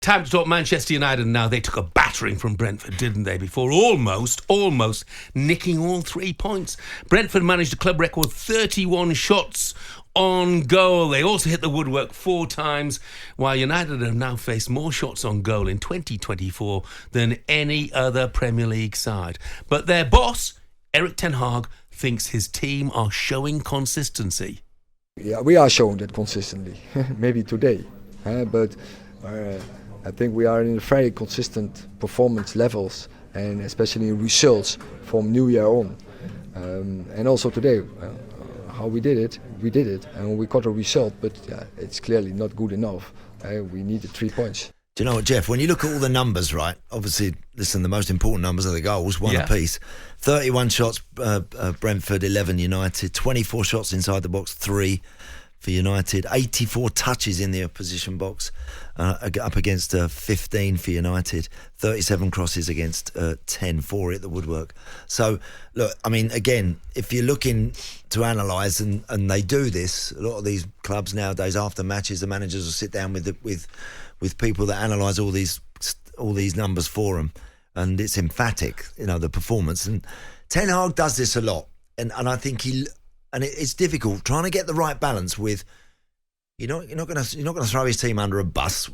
Time to talk Manchester United now. They took a battering from Brentford, didn't they, before almost nicking all 3 points. Brentford managed a club record 31 shots on goal. They also hit the woodwork 4 times, while United have now faced more shots on goal in 2024 than any other Premier League side. But their boss, Erik Ten Hag, thinks his team are showing consistency. Yeah, we are showing that consistently. Maybe today, but I think we are in very consistent performance levels, and especially results from New Year on. And also today, how we did it, and we got a result, but it's clearly not good enough. We needed 3 points. Do you know what, Jeff? When you look at all the numbers, right? Obviously, listen, the most important numbers are the goals, one apiece. 31 shots, Brentford, 11 United. 24 shots inside the box, 3 for United. 84 touches in the opposition box, up against 15 for United. 37 crosses against 10, 4 at the woodwork. So, look, I mean, again, if you're looking to analyse, and they do this, a lot of these clubs nowadays, after matches, the managers will sit down with people that analyse all these numbers for them, and it's emphatic, the performance. And Ten Hag does this a lot, and I think it's difficult trying to get the right balance with. You're not going to throw his team under a bus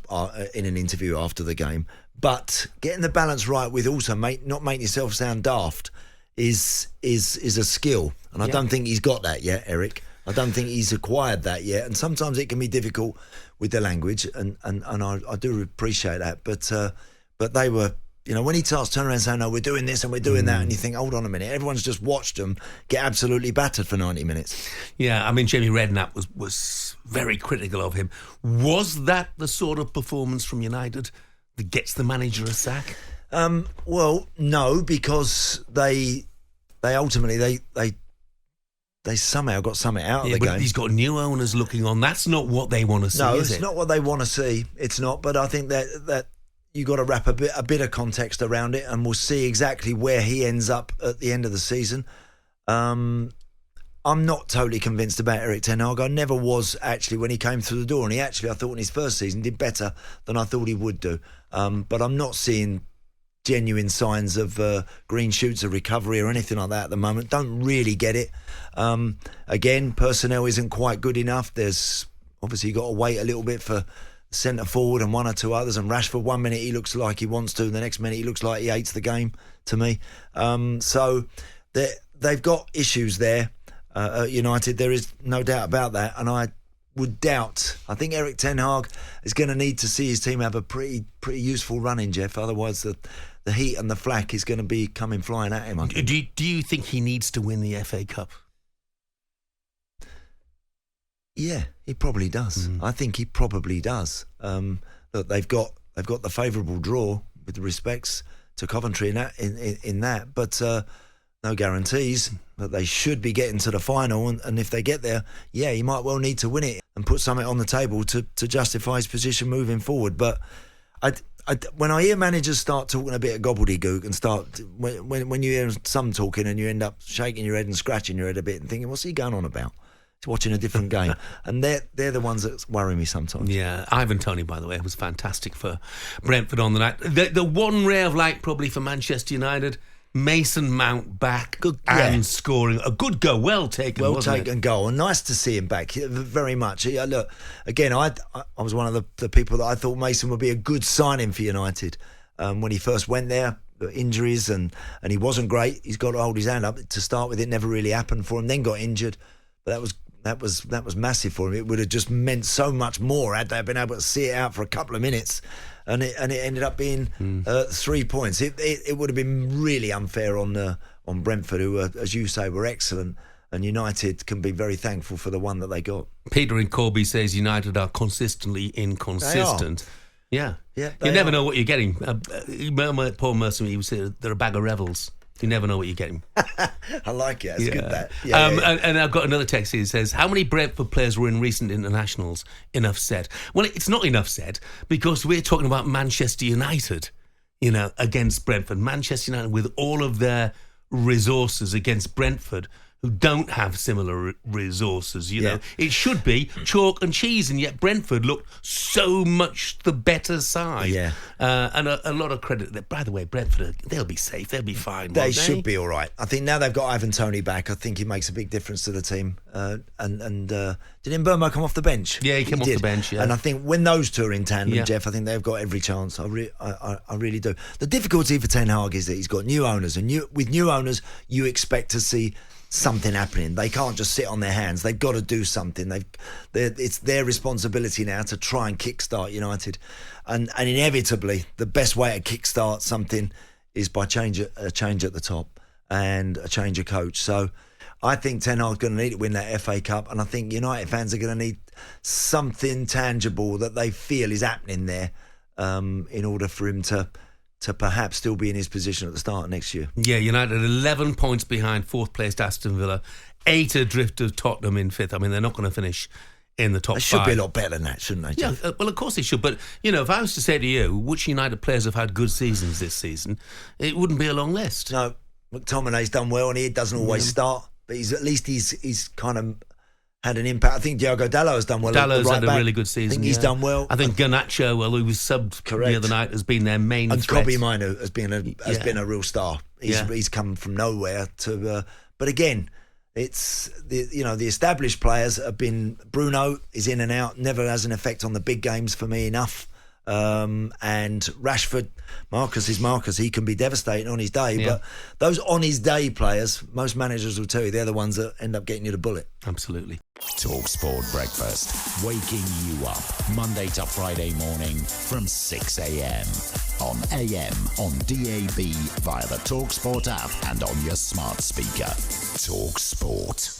in an interview after the game, but getting the balance right with also not making yourself sound daft is a skill, and I don't think he's got that yet, Erik. I don't think he's acquired that yet, and sometimes it can be difficult with the language, and I do appreciate that. But they were, when he starts turning around and saying, no, we're doing this and we're doing that, and you think, hold on a minute, everyone's just watched them get absolutely battered for 90 minutes. Yeah, I mean, Jamie Redknapp was very critical of him. Was that the sort of performance from United that gets the manager a sack? Well, no, because they ultimately they somehow got something out of the game. He's got new owners looking on. That's not what they want to see, is it? No, it's not what they want to see. It's not. But I think that you got to wrap a bit of context around it, and we'll see exactly where he ends up at the end of the season. I'm not totally convinced about Erik Ten Hag. I never was, actually, when he came through the door. And I thought in his first season did better than I thought he would do. But I'm not seeing genuine signs of green shoots of recovery or anything like that at the moment. Don't really get it. Again, personnel isn't quite good enough. There's obviously got to wait a little bit for centre forward and one or two others. And Rashford, 1 minute he looks like he wants to, and the next minute he looks like he hates the game to me. So they've got issues there at United. There is no doubt about that. And I think Erik Ten Hag is going to need to see his team have a pretty useful run in, Jeff. Otherwise, the heat and the flack is going to be coming flying at him. Do you think he needs to win the FA Cup? Yeah, he probably does. I think he probably does. Look, they've got the favourable draw with respects to Coventry in that, but no guarantees. But they should be getting to the final, and if they get there, he might well need to win it and put something on the table to justify his position moving forward. But when I hear managers start talking a bit of gobbledygook and start when you hear some talking and you end up shaking your head and scratching your head a bit and thinking, what's he going on about? He's watching a different game, and they're the ones that worry me sometimes. Yeah, Ivan Toney, by the way, was fantastic for Brentford on the night. The one ray of light probably for Manchester United. Mason Mount back and scoring a good goal, well taken goal, and nice to see him back very much. Look, again, I was one of the people that I thought Mason would be a good signing for United when he first went there. Injuries and he wasn't great. He's got to hold his hand up to start with. It never really happened for him. Then got injured, but that was massive for him. It would have just meant so much more had they been able to see it out for a couple of minutes. And it ended up being 3 points. It would have been really unfair on Brentford, who, as you say, were excellent. And United can be very thankful for the one that they got. Peter in Corby says United are consistently inconsistent. Yeah. You never know what you're getting. Paul Merson, he was they're a bag of revels. You never know what you're getting. I like it. It's good, that. And I've got another text here that says, how many Brentford players were in recent internationals? Enough said. Well, it's not enough said, because we're talking about Manchester United, against Brentford. Manchester United with all of their resources against Brentford, who don't have similar resources. You know, it should be chalk and cheese, and yet Brentford looked so much the better side. Yeah. And a lot of credit. By the way, Brentford, they'll be safe. They'll be fine. They should be all right. I think now they've got Ivan Toney back, I think he makes a big difference to the team. Did Mbeumo come off the bench? Yeah, he came off the bench, yeah. And I think when those two are in tandem, Yeah. Jeff, I think they've got every chance. I really do. The difficulty for Ten Hag is that he's got new owners, and with new owners, you expect to see something happening. They can't just sit on their hands. They've got to do something. It's their responsibility now to try and kickstart United, and inevitably the best way to kickstart something is by a change at the top and a change of coach. So I think Ten Hag's going to need to win that FA Cup, and I think United fans are going to need something tangible that they feel is happening there in order for him to perhaps still be in his position at the start of next year. Yeah, United 11 points behind fourth placed Aston Villa, 8 adrift of Tottenham in fifth. I mean, they're not going to finish in the top They should 5. be a lot better than that, shouldn't they? Yeah, well, of course they should. But, if I was to say to you, which United players have had good seasons this season, it wouldn't be a long list. No, McTominay's done well, and he doesn't always start, but he's kind of had an impact. I think Diogo Dalot has done well. Dalot's had a back. really good season. I think he's done well. I think Garnacho, who was subbed the other night, has been their main and threat. Kobe Mino has been a real star. He's come from nowhere to. But again, it's the established players have been. Bruno is in and out, never has an effect on the big games for me enough. And Rashford, Marcus is Marcus. He can be devastating on his day, but those on his day players, most managers will tell you they're the ones that end up getting you the bullet. Absolutely. talkSPORT Breakfast, waking you up Monday to Friday morning from 6 a.m. on AM, on DAB, via the talkSPORT app and on your smart speaker. talkSPORT.